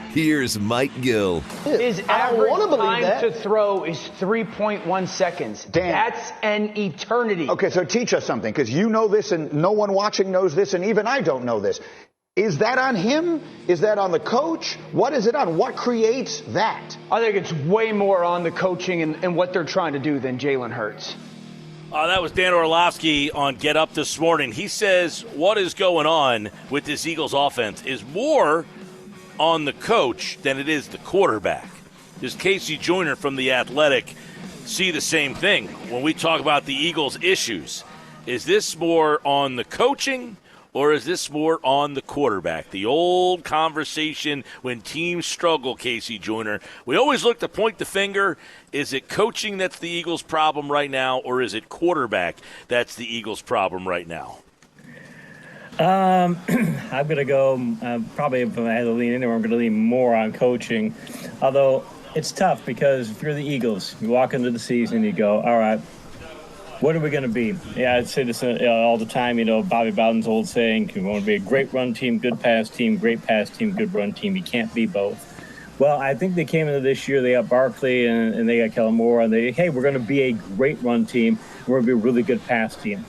Here's Mike Gill. His average time to throw is 3.1 seconds. Dan. That's an eternity. Okay, so teach us something, because you know this and no one watching knows this, and even I don't know this. Is that on him? Is that on the coach? What is it on? What creates that? I think it's way more on the coaching and what they're trying to do than Jalen Hurts. That was Dan Orlovsky on Get Up this morning. He says what is going on with this Eagles offense is more on the coach than it is the quarterback. Does Casey Joyner from The Athletic see the same thing when we talk about the Eagles' issues? Is this more on the coaching or is this more on the quarterback? The old conversation when teams struggle, Casey Joyner. We always look to point the finger. Is it coaching that's the Eagles' problem right now, or is it quarterback that's the Eagles' problem right now? I'm going to go, probably if I had to lean anywhere, I'm going to lean more on coaching. Although it's tough because if you're the Eagles, you walk into the season, you go, all right, what are we going to be? Yeah, I'd say this all the time, Bobby Bowden's old saying, you want to be a great run team, good pass team, great pass team, good run team. You can't be both. Well, I think they came into this year, they got Barkley and they got Kellen Moore, and hey, we're going to be a great run team. We're going to be a really good pass team.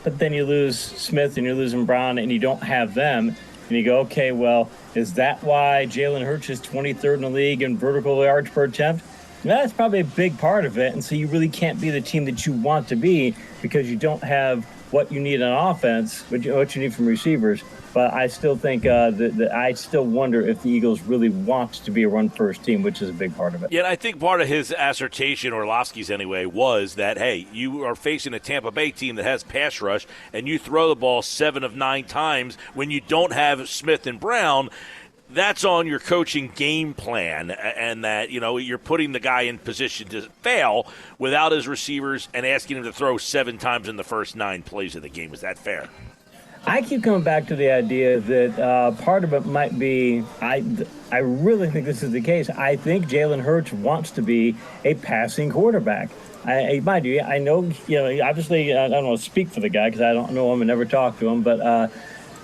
But then you lose Smith and you're losing Brown and you don't have them. And you go, okay, well, is that why Jalen Hurts is 23rd in the league in vertical yards per attempt? That's probably a big part of it. And so you really can't be the team that you want to be because you don't have what you need on offense, what you need from receivers. But I still think that I still wonder if the Eagles really want to be a run-first team, which is a big part of it. Yeah, and I think part of his assertion, Orlovsky's anyway, was that, hey, you are facing a Tampa Bay team that has pass rush, and you throw the ball 7 of 9 times when you don't have Smith and Brown. That's on your coaching game plan, and that, you're putting the guy in position to fail without his receivers and asking him to throw 7 times in the first 9 plays of the game. Is that fair? I keep coming back to the idea that part of it might be, I really think this is the case. I think Jalen Hurts wants to be a passing quarterback. Mind you, I know, obviously I don't want to speak for the guy because I don't know him and never talk to him, but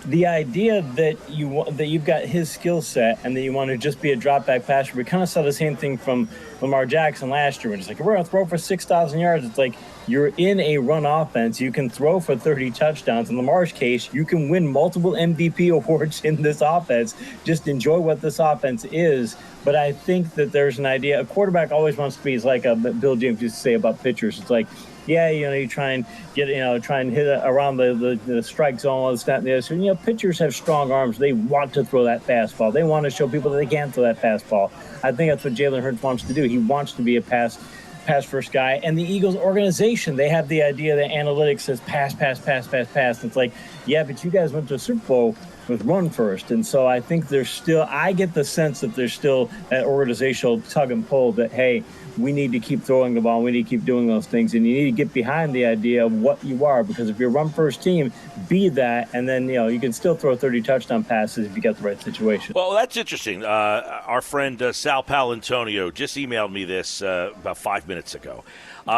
the idea that you've got his skill set and that you want to just be a drop back passer, we kind of saw the same thing from Lamar Jackson last year. When it's like, we're going to throw for 6,000 yards. It's like, you're in a run offense. You can throw for 30 touchdowns. In Lamar's case, you can win multiple MVP awards in this offense. Just enjoy what this offense is. But I think that there's an idea. A quarterback always wants to be, it's like Bill James used to say about pitchers. It's like, yeah, you try and hit around the strike zone, all this, that, and the other. So, pitchers have strong arms. They want to throw that fastball. They want to show people that they can throw that fastball. I think that's what Jalen Hurts wants to do. He wants to be a pass-first guy. And the Eagles organization, they have the idea that analytics says pass. And it's like, yeah, but you guys went to a Super Bowl with run first. And so I think I get the sense that there's still an organizational tug and pull that, hey, we need to keep throwing the ball. We need to keep doing those things. And you need to get behind the idea of what you are, because if you're a run-first team, be that. And then, you can still throw 30 touchdown passes if you got the right situation. Well, that's interesting. Our friend Sal Palantonio just emailed me this about 5 minutes ago.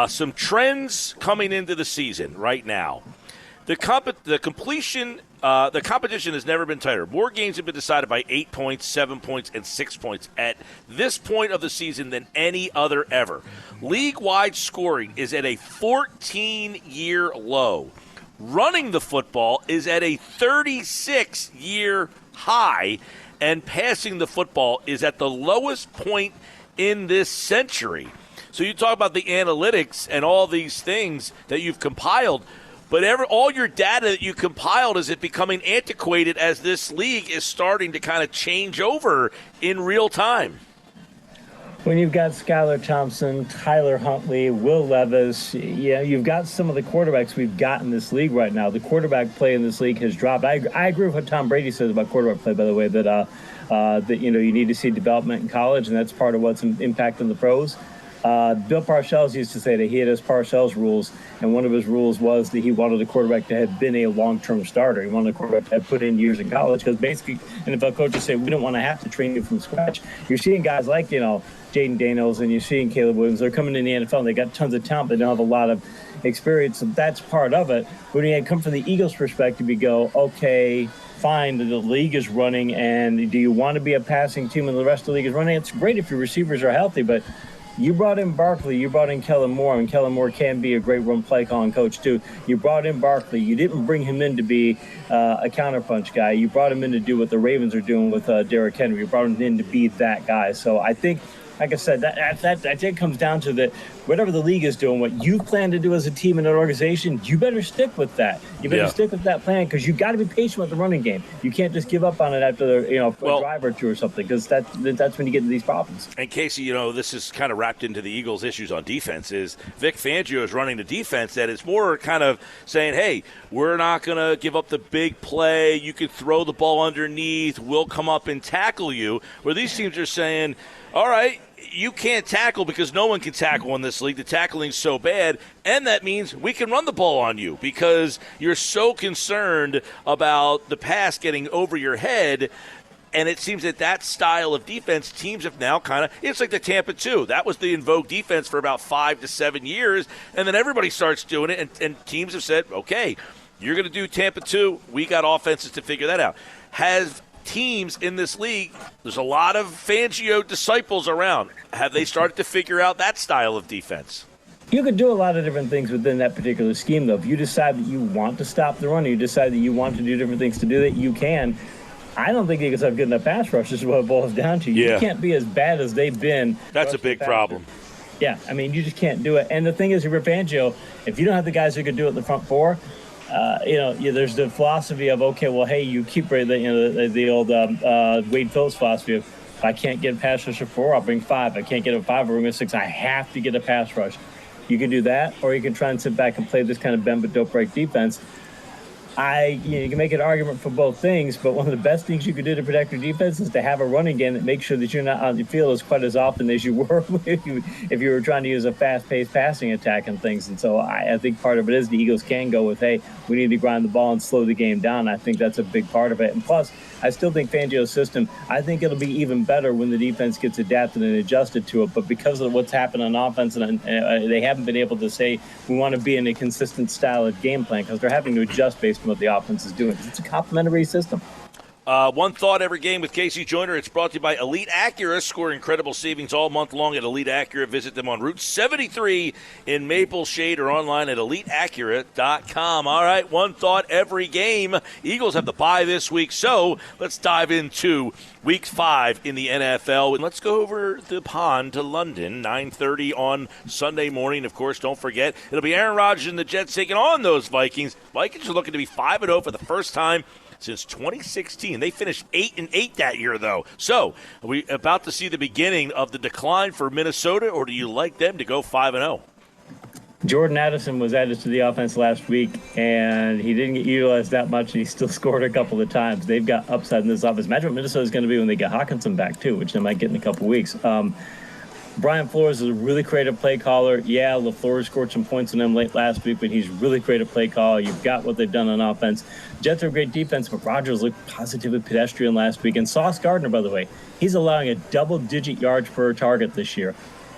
Some trends coming into the season right now. The competition has never been tighter. More games have been decided by 8 points, 7 points, and 6 points at this point of the season than any other ever. League-wide scoring is at a 14-year low. Running the football is at a 36-year high, and passing the football is at the lowest point in this century. So you talk about the analytics and all these things that you've compiled, but all your data that you compiled, is it becoming antiquated as this league is starting to kind of change over in real time? When you've got Skylar Thompson, Tyler Huntley, Will Levis, you've got some of the quarterbacks we've got in this league right now. The quarterback play in this league has dropped. I agree with what Tom Brady says about quarterback play, by the way, that you need to see development in college, and that's part of what's impacting the pros. Bill Parcells used to say that he had his Parcells rules, and one of his rules was that he wanted a quarterback to have been a long-term starter. He wanted a quarterback to have put in years in college, because basically NFL coaches say, we don't want to have to train you from scratch. You're seeing guys like, Jaden Daniels, and you're seeing Caleb Williams. They're coming in the NFL, and they got tons of talent. They don't have a lot of experience, so that's part of it. But when you come from the Eagles' perspective, you go, okay, fine that the league is running, and do you want to be a passing team and the rest of the league is running? It's great if your receivers are healthy, but you brought in Barkley, you brought in Kellen Moore, and Kellen Moore can be a great run play calling coach too. You brought in Barkley. You didn't bring him in to be a counterpunch guy. You brought him in to do what the Ravens are doing with Derrick Henry. You brought him in to be that guy. So I think, like I said, that comes down to that whatever the league is doing, what you plan to do as a team and an organization, you better stick with that. You better stick with that plan, because you got to be patient with the running game. You can't just give up on it after a drive or two or something, because that's when you get into these problems. And Casey, this is kind of wrapped into the Eagles' issues on defense. Is Vic Fangio is running the defense that is more kind of saying, hey, we're not going to give up the big play. You can throw the ball underneath. We'll come up and tackle you. Where these teams are saying, all right, you can't tackle because no one can tackle in this league. The tackling's so bad, and that means we can run the ball on you because you're so concerned about the pass getting over your head. And it seems that style of defense, teams have now it's like the Tampa 2. That was the in vogue defense for about 5 to 7 years, and then everybody starts doing it, and teams have said, okay, you're going to do Tampa 2. We got offenses to figure that out. Has teams in this league, there's a lot of Fangio disciples around. Have they started to figure out that style of defense? You could do a lot of different things within that particular scheme, though. If you decide that you want to stop the run, or you decide that you want to do different things to do that, you can. I don't think Eagles have good enough pass rush. This is what it boils down to. You can't be as bad as they've been. That's a big problem. Yeah, I mean, you just can't do it. And the thing is, you're Fangio, if you don't have the guys who can do it in the front four, there's the philosophy of, okay, well, hey, you keep the old Wade Phillips philosophy of, if I can't get a pass rush of 4, I'll bring 5. I can't get a 5, I'll bring a 6. I have to get a pass rush. You can do that, or you can try and sit back and play this kind of bend but don't break defense. You can make an argument for both things, but one of the best things you can do to protect your defense is to have a running game that makes sure that you're not on the field as quite as often as you were if you were trying to use a fast-paced passing attack and things. And so I think part of it is the Eagles can go with, hey, we need to grind the ball and slow the game down. I think that's a big part of it. And plus, I still think Fangio's system, I think it'll be even better when the defense gets adapted and adjusted to it. But because of what's happened on offense, and they haven't been able to say we want to be in a consistent style of game plan, because they're having to adjust based on what the offense is doing. It's a complementary system. One thought every game with Casey Joyner. It's brought to you by Elite Acura. Score incredible savings all month long at Elite Acura. Visit them on Route 73 in Maple Shade or online at EliteAcura.com. All right, one thought every game. Eagles have the bye this week, so let's dive into Week 5 in the NFL. And let's go over the pond to London, 9:30 on Sunday morning. Of course, don't forget, it'll be Aaron Rodgers and the Jets taking on those Vikings. Vikings are looking to be 5-0 for the first time since 2016. They finished 8-8 that year, though. So, are we about to see the beginning of the decline for Minnesota, or do you like them to go 5-0? Jordan Addison was added to the offense last week, and he didn't get utilized that much, and he still scored a couple of times. They've got upside in this offense. Imagine what Minnesota's going to be when they get Hawkinson back, too, which they might get in a couple weeks. Brian Flores is a really creative play caller. Yeah, LaFleur scored some points on him late last week, but he's really creative play caller. You've got what they've done on offense. Jets are a great defense, but Rodgers looked positively pedestrian last week. And Sauce Gardner, by the way, he's allowing a double-digit yards per target this year.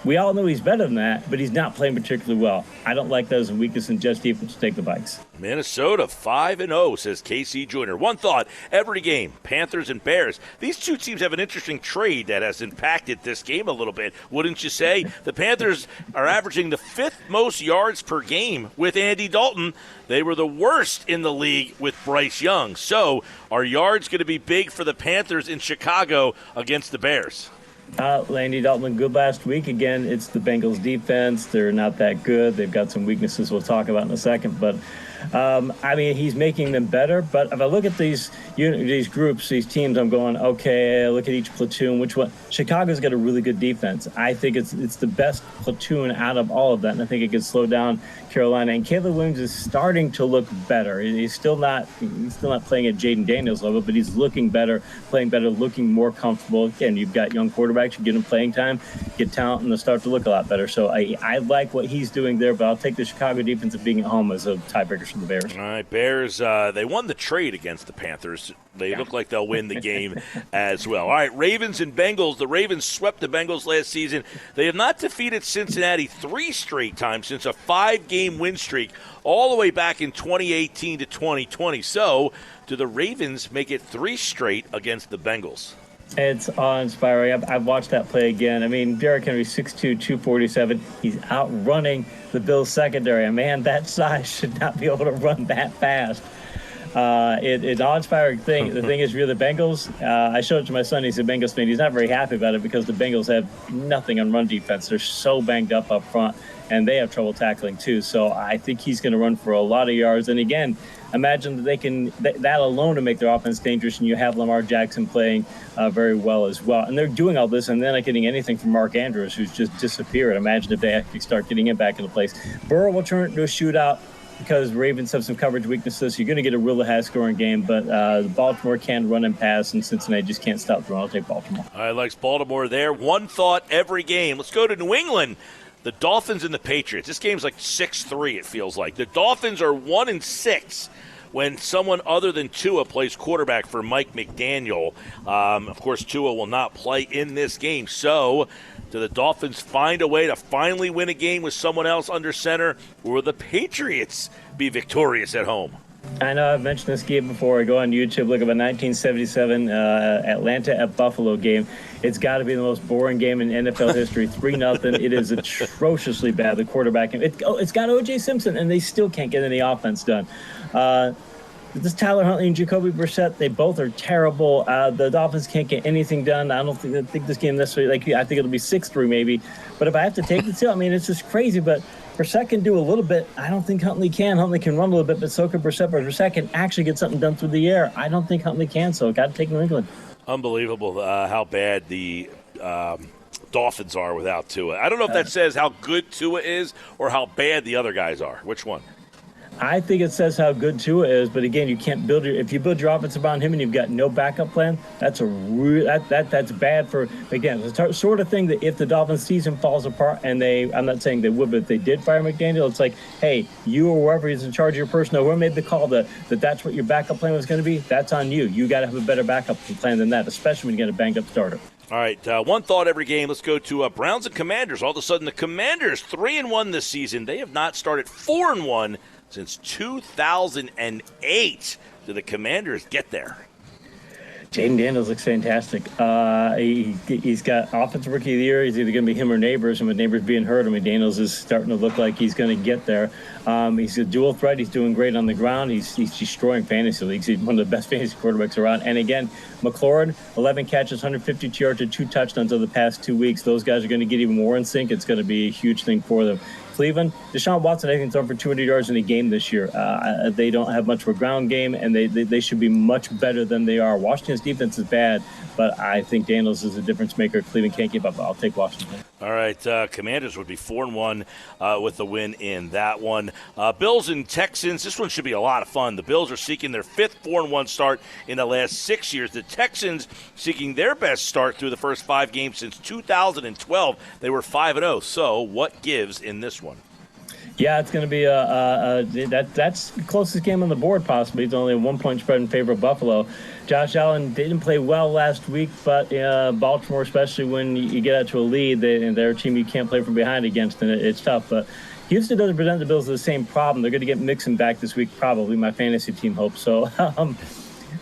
We all know he's better than that, but he's not playing particularly well. I don't like that as a weakness in Jets defense to take the Vikes. Minnesota 5-0, says KC Joyner. One thought, every game, Panthers and Bears. These two teams have an interesting trade that has impacted this game a little bit, wouldn't you say? The Panthers are averaging the 5th most yards per game with Andy Dalton. They were the worst in the league with Bryce Young. So are yards going to be big for the Panthers in Chicago against the Bears? Andy Dalton good last week. Again, it's the Bengals defense. They're not that good. They've got some weaknesses we'll talk about in a second. But, he's making them better. But if I look at these groups, these teams, I'm going, okay, I look at each platoon. Which one? Chicago's got a really good defense. I think it's the best platoon out of all of that, and I think it can slow down Carolina. And Caleb Williams is starting to look better. He's still not playing at Jaden Daniels level, but he's looking better, playing better, looking more comfortable. Again, you've got young quarterbacks. You get him playing time, get talent, and they'll start to look a lot better. So I like what he's doing there, but I'll take the Chicago defense of being at home as a tiebreaker for the Bears. All right, Bears, they won the trade against the Panthers. They look like they'll win the game as well. All right, Ravens and Bengals. The Ravens swept the Bengals last season. They have not defeated Cincinnati 3 straight times since a 5-game win streak all the way back in 2018 to 2020. So, do the Ravens make it 3 straight against the Bengals? It's awe-inspiring. I've watched that play again. I mean, Derrick Henry, 6'2", 247. He's outrunning the Bills' secondary. A man that size should not be able to run that fast. It's an awe-inspiring thing. The thing is, you're the Bengals. I showed it to my son. He's a Bengals fan. He's not very happy about it because the Bengals have nothing on run defense. They're so banged up front, and they have trouble tackling too. So I think he's going to run for a lot of yards. And again, imagine that they can that alone to make their offense dangerous, and you have Lamar Jackson playing very well as well. And they're doing all this, and they're not getting anything from Mark Andrews, who's just disappeared. Imagine if they actually start getting him back into place. Burrow will turn it into a shootout because Ravens have some coverage weaknesses. You're going to get a real high-scoring game, but Baltimore can run and pass, and Cincinnati just can't stop the run. I'll take Baltimore. I like Baltimore there. One thought every game. Let's go to New England. The Dolphins and the Patriots. This game's like 6-3, it feels like. The Dolphins are 1-6 when someone other than Tua plays quarterback for Mike McDaniel. Of course, Tua will not play in this game. So, do the Dolphins find a way to finally win a game with someone else under center, or will the Patriots be victorious at home? I know I've mentioned this game before. I go on YouTube, look at a 1977 Atlanta at Buffalo game. It's got to be the most boring game in NFL history. 3-0. It is atrociously bad. The quarterback. It's got O.J. Simpson, and they still can't get any offense done. This Tyler Huntley and Jacoby Brissett, they both are terrible. The Dolphins can't get anything done. I think this game necessarily, I think it'll be 6-3 maybe. But if I have to take the two, I mean, it's just crazy. But Brissett can do a little bit. I don't think Huntley can. Huntley can run a little bit, but so can Brissett. But Brissett can actually get something done through the air. I don't think Huntley can, so got to take New England. Unbelievable how bad the Dolphins are without Tua. I don't know if that says how good Tua is or how bad the other guys are. Which one? I think it says how good Tua is, but again, you can't if you build your offense around him and you've got no backup plan, that's that's bad for, again, the sort of thing that if the Dolphins season falls apart and I'm not saying they would, but if they did fire McDaniel, it's like, hey, you or whoever is in charge of your personnel, whoever made the call that's what your backup plan was going to be, that's on you. You got to have a better backup plan than that, especially when you get a banged up starter. All right, one thought every game. Let's go to Browns and Commanders. All of a sudden, the Commanders 3-1 this season. They have not started 4-1 since 2008. Do the Commanders get there? Jaden Daniels looks fantastic. He's got Offensive Rookie of the Year. He's either going to be him or Neighbors, and with Neighbors being hurt, Daniels is starting to look like he's going to get there. He's a dual threat. He's doing great on the ground. He's destroying fantasy leagues. He's one of the best fantasy quarterbacks around. And again, McLaurin, 11 catches, 152 yards, and 2 touchdowns over the past 2 weeks. Those guys are going to get even more in sync. It's going to be a huge thing for them. Cleveland, Deshaun Watson, I think, thrown for 200 yards in a game this year. They don't have much of a ground game, and they should be much better than they are. Washington's defense is bad, but I think Daniels is a difference maker. Cleveland can't keep up. I'll take Washington. All right, Commanders would be 4-1 with the win in that one. Bills and Texans, this one should be a lot of fun. The Bills are seeking their 5th 4-1 start in the last 6 years. The Texans seeking their best start through the first 5 games since 2012. They were 5-0. So what gives in this one? Yeah, it's going to be that's the closest game on the board possibly. It's only a 1-point spread in favor of Buffalo. Josh Allen didn't play well last week, but Baltimore, especially when you get out to a lead, they're a team you can't play from behind against, and it's tough. But Houston doesn't present the Bills with the same problem. They're going to get Mixon back this week, probably. My fantasy team hopes so.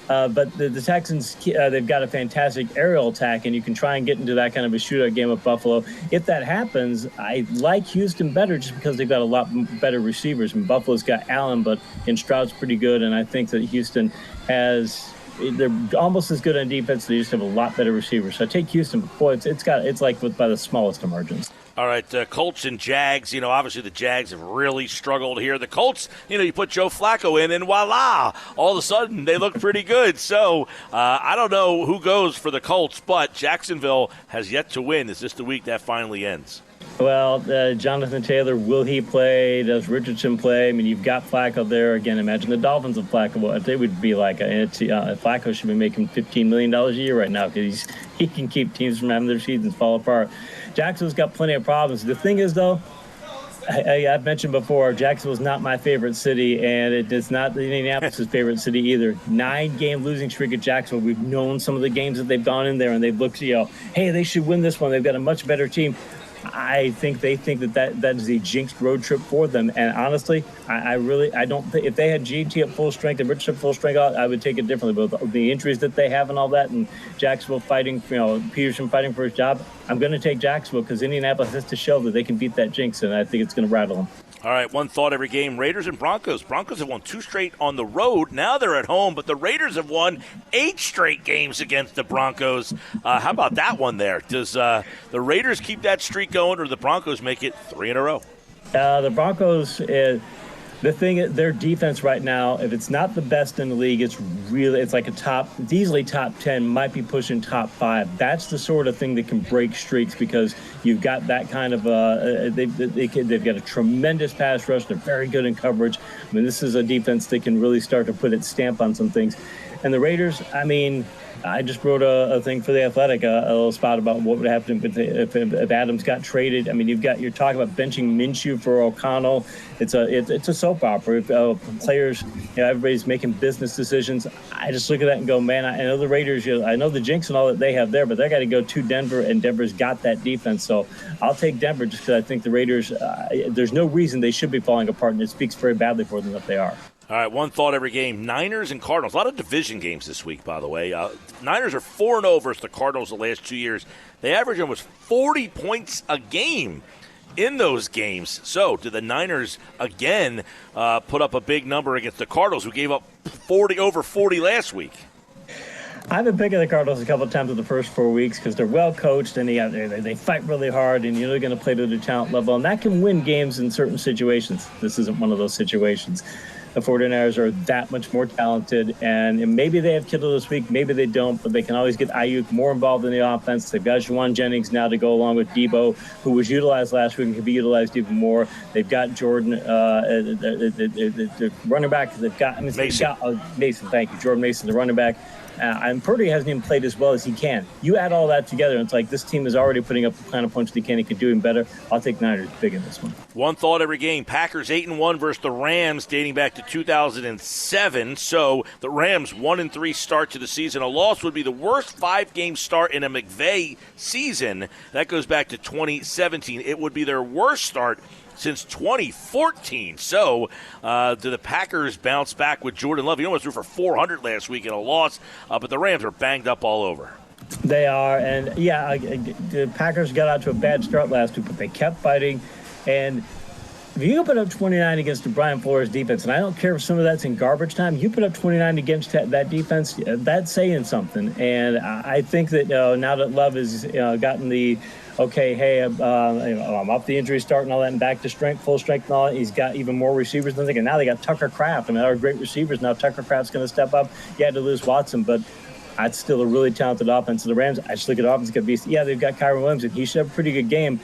But the Texans, they've got a fantastic aerial attack, and you can try and get into that kind of a shootout game with Buffalo. If that happens, I like Houston better just because they've got a lot better receivers. And Buffalo's got Allen, and Stroud's pretty good, and I think that Houston they're almost as good on defense. They just have a lot better receivers. So I take Houston. Boy, it's like by the smallest of margins. All right, Colts and Jags. Obviously the Jags have really struggled here. The Colts, you put Joe Flacco in, and voila, all of a sudden they look pretty good. So I don't know who goes for the Colts, but Jacksonville has yet to win. Is this the week that finally ends? Well, Jonathan Taylor, will he play? Does Richardson play? I mean, you've got Flacco there. Again, imagine the Dolphins with Flacco. What they would be like. Flacco should be making $15 million a year right now because he can keep teams from having their seasons fall apart. Jacksonville's got plenty of problems. The thing is, though, I've mentioned before, Jacksonville's not my favorite city, and it is not Indianapolis' favorite city either. 9-game losing streak at Jacksonville. We've known some of the games that they've gone in there, and they've looked, hey, they should win this one. They've got a much better team. I think they think that is a jinxed road trip for them. And honestly, I don't think if they had GT at full strength and Richardson at full strength, I would take it differently. But the injuries that they have and all that, and Jacksonville fighting, Peterson fighting for his job, I'm going to take Jacksonville because Indianapolis has to show that they can beat that jinx, and I think it's going to rattle them. All right, one thought every game, Raiders and Broncos. Broncos have won 2 straight on the road. Now they're at home, but the Raiders have won 8 straight games against the Broncos. How about that one there? Does the Raiders keep that streak going, or the Broncos make it 3 in a row? The Broncos, their defense right now, if it's not the best in the league, it's like it's easily top 10, might be pushing top 5. That's the sort of thing that can break streaks because you've got that kind of they've got a tremendous pass rush. They're very good in coverage. I mean, this is a defense that can really start to put its stamp on some things. And the Raiders, I mean, I just wrote a thing for The Athletic, a little spot about what would happen if Adams got traded. I mean, you're talking about benching Minshew for O'Connell. It's a soap opera. Players, everybody's making business decisions. I just look at that and go, man, I know the Raiders, I know the jinx and all that they have there, but they got to go to Denver, and Denver's got that defense. So I'll take Denver just because I think the Raiders, there's no reason they should be falling apart, and it speaks very badly for them if they are. All right, one thought every game. Niners and Cardinals. A lot of division games this week, by the way. Niners are 4-0 versus the Cardinals the last 2 years. They average almost 40 points a game in those games. So, did the Niners, again, put up a big number against the Cardinals, who gave up over 40 last week? I've been picking the Cardinals a couple of times in the first 4 weeks because they're well coached and they fight really hard, and they're going to play to their talent level, and that can win games in certain situations. This isn't one of those situations. The 49ers are that much more talented, and maybe they have Kittle this week, maybe they don't, but they can always get Ayuk more involved in the offense. They've got Juwan Jennings now to go along with Debo, who was utilized last week and can be utilized even more. They've got Jordan, the running back. They've got Mason. Thank you, Jordan Mason, the running back. And Purdy hasn't even played as well as he can. You add all that together, and it's like this team is already putting up the kind of points they can. He could do even better. I'll take Niners big in this one. One thought every game. Packers 8-1 versus the Rams dating back to 2007. So the Rams 1-3 start to the season. A loss would be the worst 5-game start in a McVay season. That goes back to 2017. It would be their worst start since 2014. So, do the Packers bounce back with Jordan Love? He almost threw for 400 last week in a loss, but the Rams are banged up all over. They are, and the Packers got out to a bad start last week, but they kept fighting. And if you put up 29 against the Brian Flores defense, and I don't care if some of that's in garbage time, you put up 29 against that defense, that's saying something. And I think that now that Love has gotten the okay, hey, I'm off the injury start and all that, and back to full strength and all that. He's got even more receivers than thinking. Now they got Tucker Kraft. I mean, they're great receivers. Now Tucker Kraft's going to step up. You had to lose Watson, but that's still a really talented offense. So the Rams, I just look at the offense, they've got Kyron Williams, and he should have a pretty good game.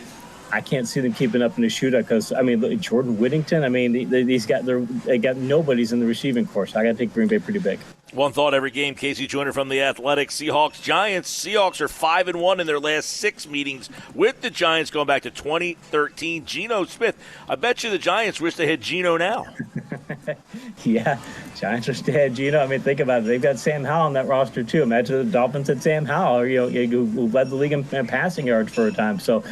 I can't see them keeping up in the shootout because, look, Jordan Whittington, they got nobody's in the receiving course. I got to take Green Bay pretty big. One thought every game. Casey Joyner from The Athletic. Seahawks-Giants. Seahawks are 5-1 in their last 6 meetings with the Giants going back to 2013. Geno Smith. I bet you the Giants wish they had Geno now. Yeah, Giants wish they had Geno. I mean, think about it. They've got Sam Howell on that roster, too. Imagine the Dolphins had Sam Howell, who led the league in passing yards for a time. So,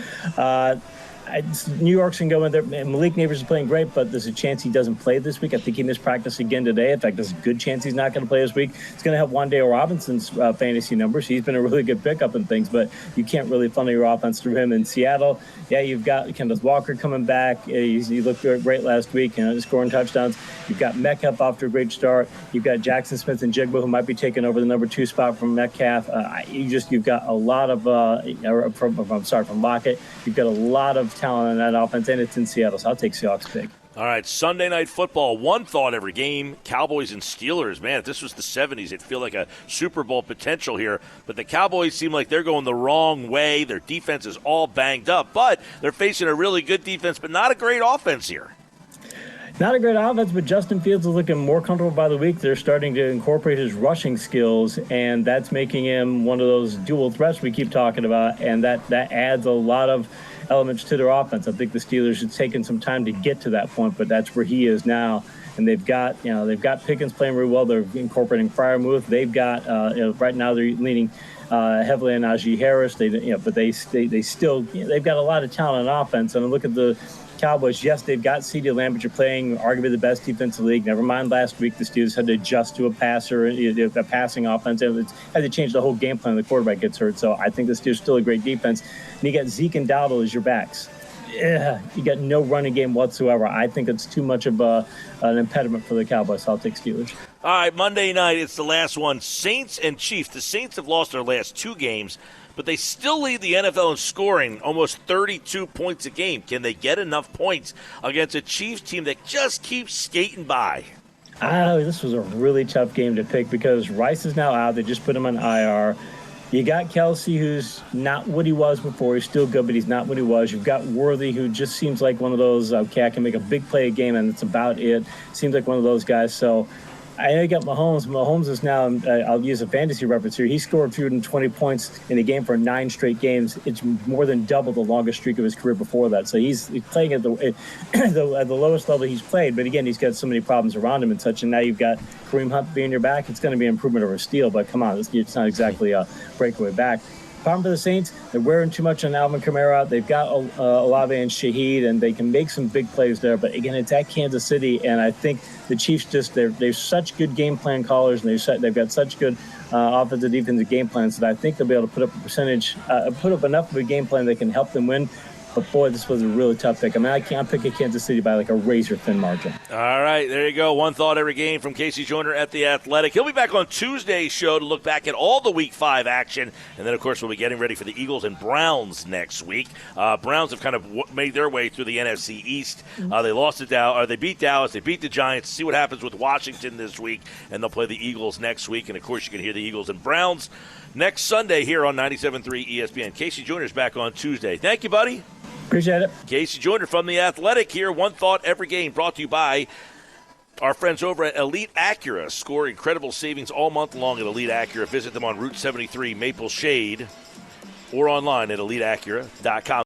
New York's going to go in there. Malik Neighbors is playing great, but there's a chance he doesn't play this week. I think he missed practice again today. In fact, there's a good chance he's not going to play this week. It's going to help Wan'Dale Robinson's fantasy numbers. He's been a really good pickup and things, but you can't really funnel your offense through him. In Seattle, you've got Kenneth Walker coming back. He looked great last week, scoring touchdowns. You've got Metcalf off to a great start. You've got Jackson Smith and Jigba, who might be taking over the number 2 spot from Metcalf. You've got a lot of from Lockett. You've got a lot of talent in that offense, and it's in Seattle, so I'll take Seahawks big. All right, Sunday Night Football, one thought every game, Cowboys and Steelers. Man, if this was the 70s, it'd feel like a Super Bowl potential here. But the Cowboys seem like they're going the wrong way. Their defense is all banged up, but they're facing a really good defense, but not a great offense here. Not a great offense, but Justin Fields is looking more comfortable by the week. They're starting to incorporate his rushing skills, and that's making him one of those dual threats we keep talking about, and that adds a lot of elements to their offense. I think the Steelers have taken some time to get to that point, but that's where he is now. And they've got Pickens playing really well. They're incorporating Freiermuth. They've got right now they're leaning heavily on Najee Harris. But they still they've got a lot of talent on offense. And look at the Cowboys. Yes, they've got CeeDee Lamb, but you're playing arguably the best defense in the league. Never mind last week, the Steelers had to adjust to a passing offense. And had to change the whole game plan when the quarterback gets hurt. So I think the Steelers still a great defense. And you got Zeke and Dowdle as your backs. Yeah, you got no running game whatsoever. I think it's too much of an impediment for the Cowboys. So I'll take Steelers. All right, Monday night, it's the last one. Saints and Chiefs. The Saints have lost their last 2 games, but they still lead the NFL in scoring, almost 32 points a game. Can they get enough points against a Chiefs team that just keeps skating by? This was a really tough game to pick because Rice is now out. They just put him on IR. You got Kelsey, who's not what he was before. He's still good, but he's not what he was. You've got Worthy, who just seems like one of those, okay, I can make a big play a game, and that's about it. Seems like one of those guys. So I know you got Mahomes. Mahomes is now, I'll use a fantasy reference here. He scored 220 points in a game for 9 straight games. It's more than double the longest streak of his career before that. So he's playing at the lowest level he's played. But again, he's got so many problems around him and such. And now you've got Kareem Hunt being your back. It's going to be an improvement over Steele. But come on, it's not exactly a breakaway back. Problem for the Saints, they're wearing too much on Alvin Kamara. They've got Olave and Shaheed, and they can make some big plays there. But again, it's at Kansas City, and I think the Chiefs they're such good game plan callers, and they've got such good offensive, defensive game plans that I think they'll be able to put up enough of a game plan that can help them win. But, boy, this was a really tough pick. I mean, I can't pick a Kansas City by like a razor-thin margin. All right, there you go. One thought every game from Casey Joyner at The Athletic. He'll be back on Tuesday's show to look back at all the Week 5 action. And then, of course, we'll be getting ready for the Eagles and Browns next week. Browns have kind of made their way through the NFC East. They beat Dallas. They beat the Giants. See what happens with Washington this week. And they'll play the Eagles next week. And, of course, you can hear the Eagles and Browns next Sunday here on 97.3 ESPN. Casey Joyner's back on Tuesday. Thank you, buddy. Appreciate it. Casey Joyner from The Athletic here. One thought every game brought to you by our friends over at Elite Acura. Score incredible savings all month long at Elite Acura. Visit them on Route 73 Maple Shade or online at EliteAcura.com.